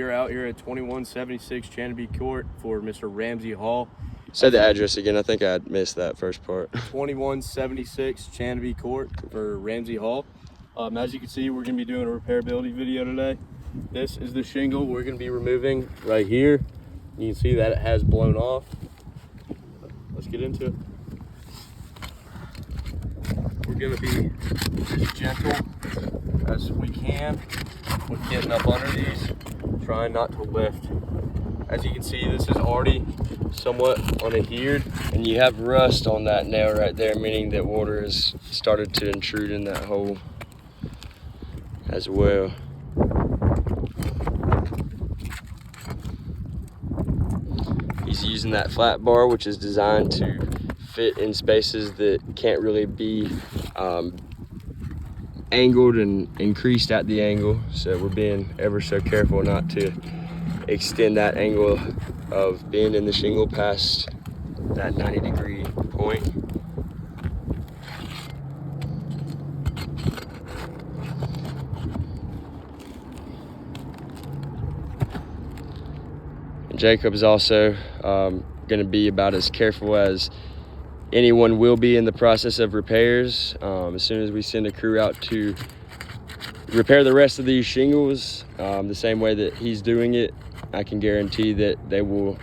We're out here at 2176 Chanabby Court for Mr. Ramsey Hall. Say the address again. I think I missed that first part. 2176 Chanabby Court for Ramsey Hall. As you can see, we're going to be doing a repairability video today. This is the shingle we're going to be removing right here. You can see that it has blown off. Let's get into it. We're going to be as gentle as we can with getting up under these, trying not to lift. As you can see, this is already somewhat unadhered, And you have rust on that nail right there, meaning that water has started to intrude in that hole as well. He's using that flat bar, which is designed to fit in spaces that can't really be angled and increased at the angle. So we're being ever so careful not to extend that angle of being in the shingle past that 90-degree point. And Jacob is also going to be about as careful as anyone will be in the process of repairs. As soon as we send a crew out to repair the rest of these shingles, the same way that he's doing it, I can guarantee that they will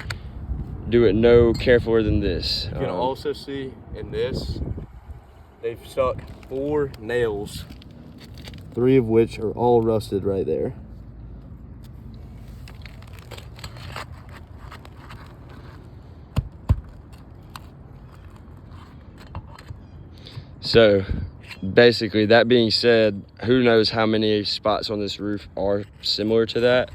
do it no carefuler than this. You can also see in this, they've stuck 4 nails, 3 of which are all rusted right there. So basically, that being said, who knows how many spots on this roof are similar to that.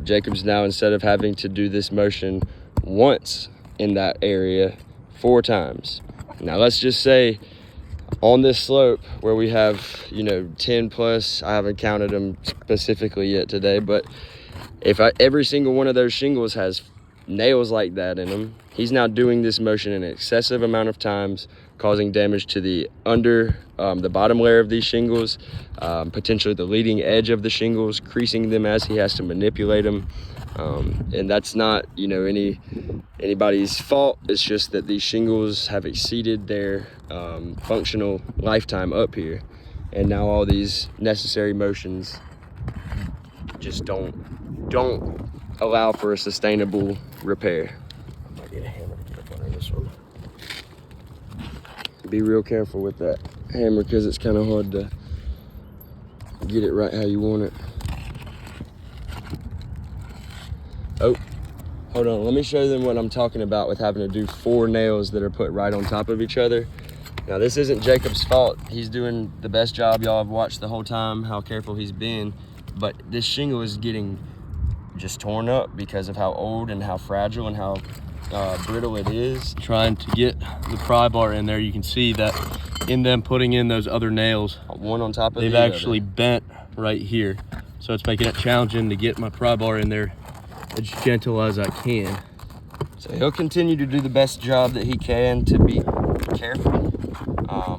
Jacob's now, instead of having to do this motion once in that area, 4 times. Now let's just say on this slope where we have, 10 plus, I haven't counted them specifically yet today, but if every single one of those shingles has nails like that in them, he's now doing this motion an excessive amount of times, causing damage to the the bottom layer of these shingles, potentially the leading edge of the shingles, creasing them as he has to manipulate them. And that's not, anybody's fault. It's just that these shingles have exceeded their functional lifetime up here. And now all these necessary motions just don't allow for a sustainable repair. I might get a hammer to get up under this one. Be real careful with that hammer because it's kind of hard to get it right how you want it. Oh, hold on. Let me show them what I'm talking about with having to do 4 nails that are put right on top of each other. Now, this isn't Jacob's fault. He's doing the best job. Y'all have watched the whole time how careful he's been. But this shingle is getting just torn up because of how old and how fragile and how brittle it is. Trying to get the pry bar in there, you can see that in them putting in those other nails, one on top of they've actually bent right here. So it's making it challenging to get my pry bar in there as gentle as I can. So he'll continue to do the best job that he can to be careful.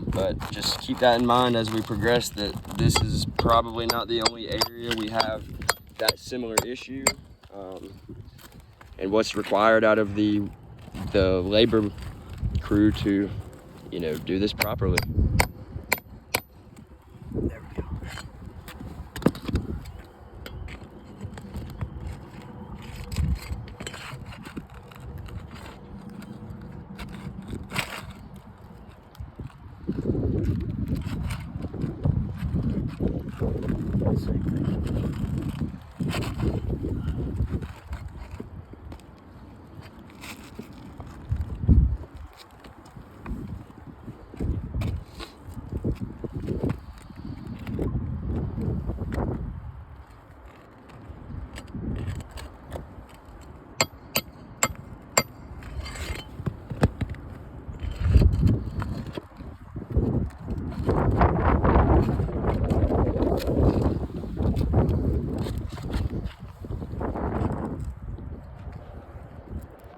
But just keep that in mind as we progress, that this is probably not the only area we have that similar issue. And what's required out of the labor crew to, do this properly. There we go.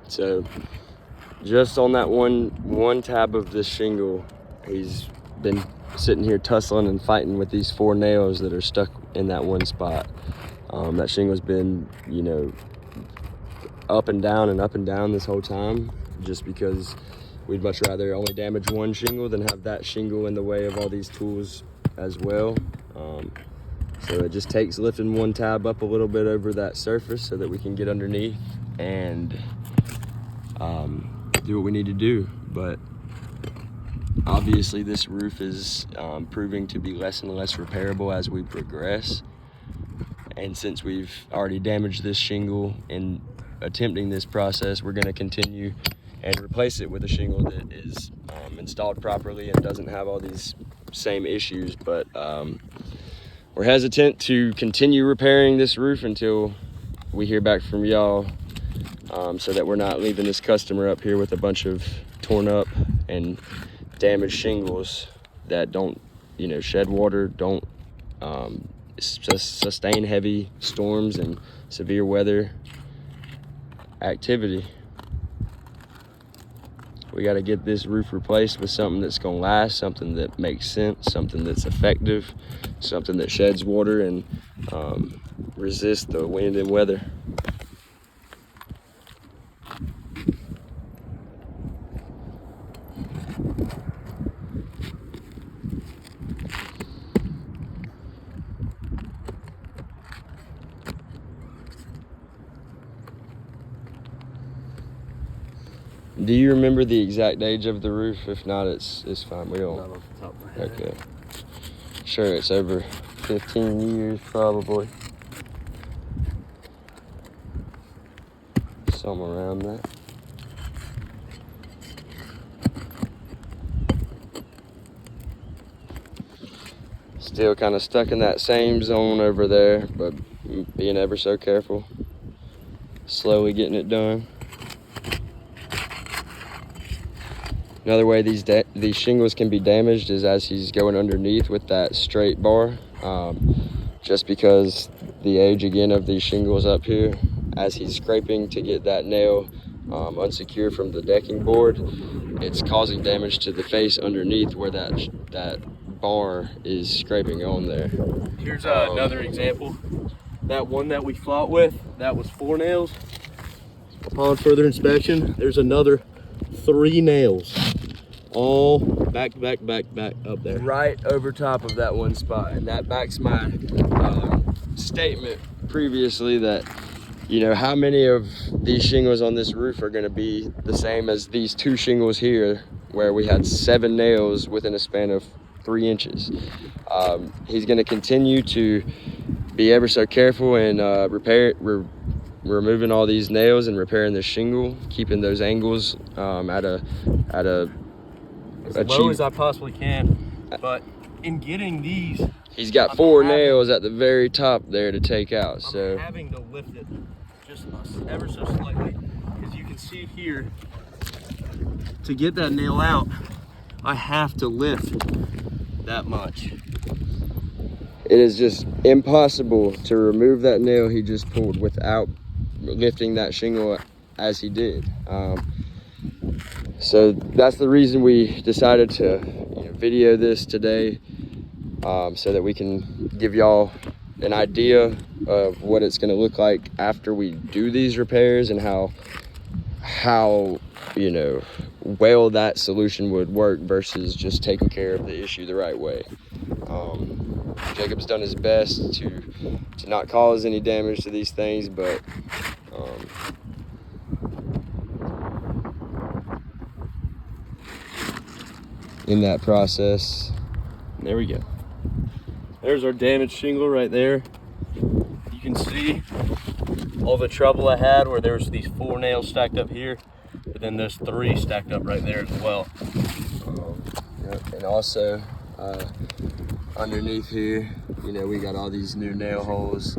So just on that one tab of this shingle, he's been sitting here tussling and fighting with these 4 nails that are stuck in that one spot. That shingle's been, you know, up and down this whole time, just because we'd much rather only damage one shingle than have that shingle in the way of all these tools as well. So it just takes lifting one tab up a little bit over that surface so that we can get underneath and do what we need to do. But obviously this roof is proving to be less and less repairable as we progress. And since we've already damaged this shingle in attempting this process, we're going to continue and replace it with a shingle that is installed properly and doesn't have all these same issues. But we're hesitant to continue repairing this roof until we hear back from y'all, so that we're not leaving this customer up here with a bunch of torn up and damaged shingles that don't, you know, shed water, don't sustain heavy storms and severe weather activity. We got to get this roof replaced with something that's going to last, something that makes sense, something that's effective, something that sheds water and resists the wind and weather. Do you remember the exact age of the roof? If not, it's fine. We don't. Not off the top of my head. Okay. Sure, it's over 15 years probably. Somewhere around that. Still kind of stuck in that same zone over there, but being ever so careful. Slowly getting it done. Another way these shingles can be damaged is as he's going underneath with that straight bar. Just because the age again of these shingles up here, as he's scraping to get that nail unsecured from the decking board, it's causing damage to the face underneath where that bar is scraping on there. Here's another example. That one that we fought with, that was 4 nails. Upon further inspection, there's another 3 nails, all back up there, right over top of that one spot. And that backs my statement previously that, you know, how many of these shingles on this roof are going to be the same as these 2 shingles here where we had 7 nails within a span of 3 inches. He's going to continue to be ever so careful and removing all these nails and repairing the shingle, keeping those angles at a as low as I possibly can. But in getting these, he's got 4 nails at the very top there to take out. So I'm having to lift it just ever so slightly, because you can see here, to get that nail out, I have to lift that much. It is just impossible to remove that nail he just pulled without lifting that shingle as he did. So that's the reason we decided to video this today, so that we can give y'all an idea of what it's going to look like after we do these repairs and how well that solution would work versus just taking care of the issue the right way. Jacob's done his best to not cause any damage to these things, but in that process, there we go. There's our damaged shingle right there. You can see all the trouble I had where there was these 4 nails stacked up here, but then there's 3 stacked up right there as well. And also underneath here, we got all these new nail holes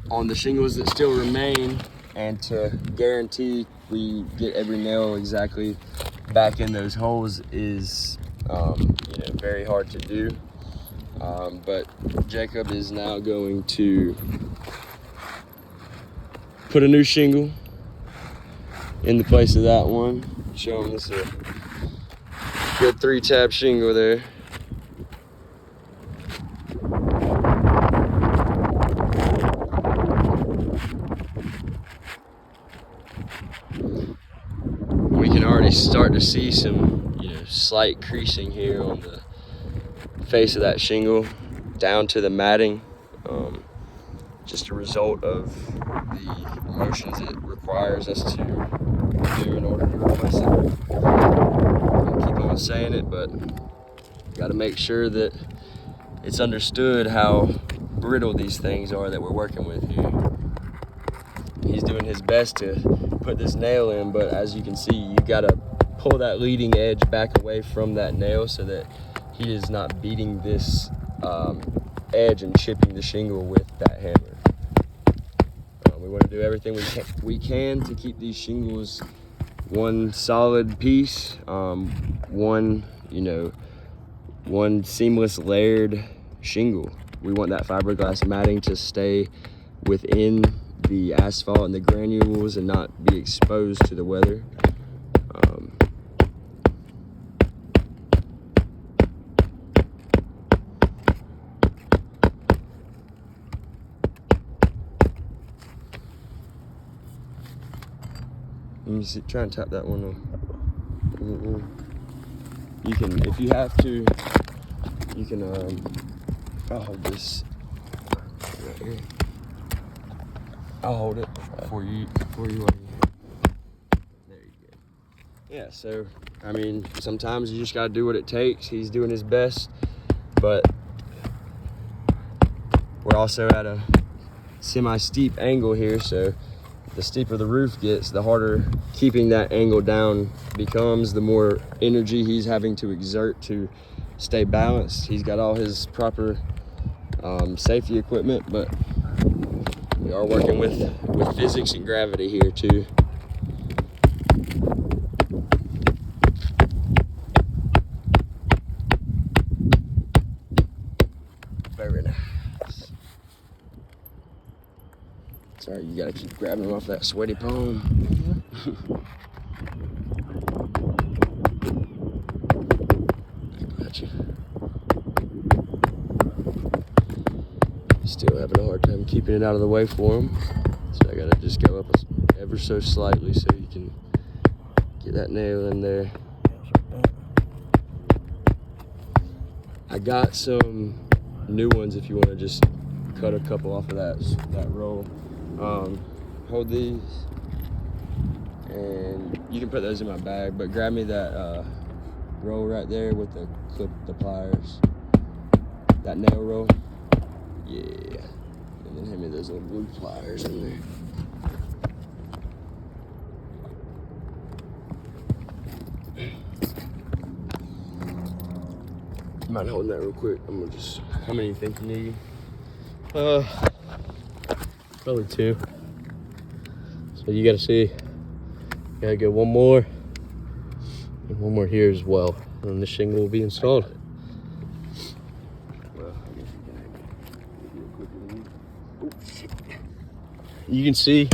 on the shingles that still remain, and to guarantee we get every nail exactly back in those holes is very hard to do. But Jacob is now going to put a new shingle in the place of that one. Show him this is a good 3-tab shingle there. already start to see some, slight creasing here on the face of that shingle down to the matting. Just a result of the motions it requires us to do in order to replace it. I'll keep on saying it, but got to make sure that it's understood how brittle these things are that we're working with here. He's doing his best to put this nail in, but as you can see, you got to pull that leading edge back away from that nail so that he is not beating this edge and chipping the shingle with that hammer. We want to do everything we can to keep these shingles one solid piece, one seamless layered shingle. We want that fiberglass matting to stay within the asphalt and the granules and not be exposed to the weather. Let me see, try and tap that one on. You can, if you have to, you can, I'll hold this right here. I'll hold it for you. There you go. Yeah, so, I mean, sometimes you just gotta do what it takes. He's doing his best, but we're also at a semi-steep angle here, so the steeper the roof gets, the harder keeping that angle down becomes, the more energy he's having to exert to stay balanced. He's got all his proper safety equipment, but we are working with physics and gravity here too. Very nice. Sorry, you gotta keep grabbing them off that sweaty palm. Gotcha. Still having a hard time keeping it out of the way for him. So I gotta just go up ever so slightly so you can get that nail in there. I got some new ones if you want to just cut a couple off of that roll. Hold these, and you can put those in my bag, but grab me that roll right there with the clip, the pliers, that nail roll. Yeah, and then hand me those little blue pliers in there. You mind holding that real quick? I'm gonna just, how many do you think you need? Probably 2. So you gotta see, gotta get one more, and one more here as well, and the shingle will be installed. Well, I guess you can do it quicker than me. You can see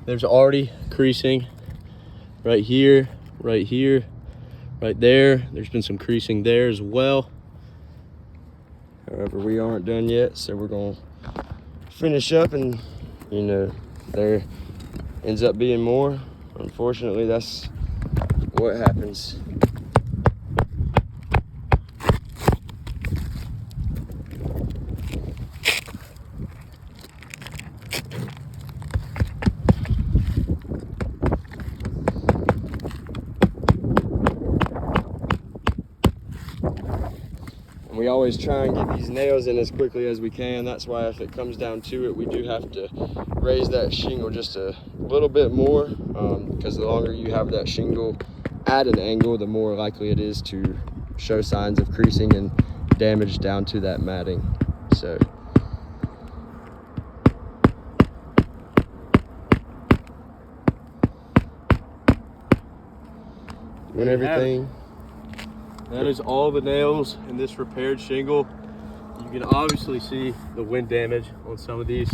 there's already creasing right here, right there. There's been some creasing there as well. However, we aren't done yet, so we're gonna finish up, and there ends up being more. Unfortunately, that's what happens. We always try and get these nails in as quickly as we can. That's why if it comes down to it, we do have to raise that shingle just a little bit more, because the longer you have that shingle at an angle, the more likely it is to show signs of creasing and damage down to that matting. So doing everything. That is all the nails in this repaired shingle. You can obviously see the wind damage on some of these.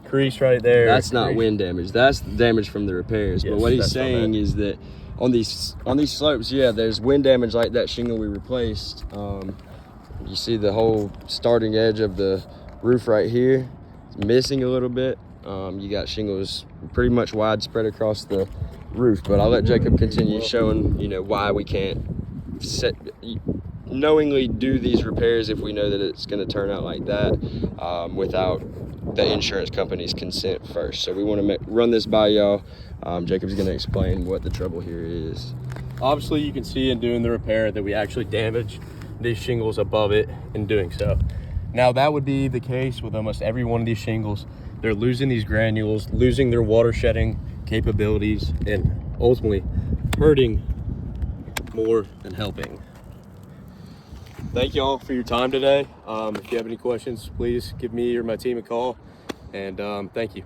Crease right there. That's not wind damage. That's damage from the repairs. Yes, but what he's saying is that on these slopes, yeah, there's wind damage like that shingle we replaced. You see the whole starting edge of the roof right here. It's missing a little bit. You got shingles pretty much widespread across the roof, but I'll let Jacob continue showing, you know, why we can't knowingly do these repairs if we know that it's going to turn out like that without the insurance company's consent first. So we want to run this by y'all. Jacob's going to explain what the trouble here is. Obviously, you can see in doing the repair that we actually damaged these shingles above it in doing so. Now, that would be the case with almost every one of these shingles. They're losing these granules, losing their water shedding capabilities, and ultimately hurting more than helping. Thank you all for your time today. If you have any questions, please give me or my team a call, and thank you.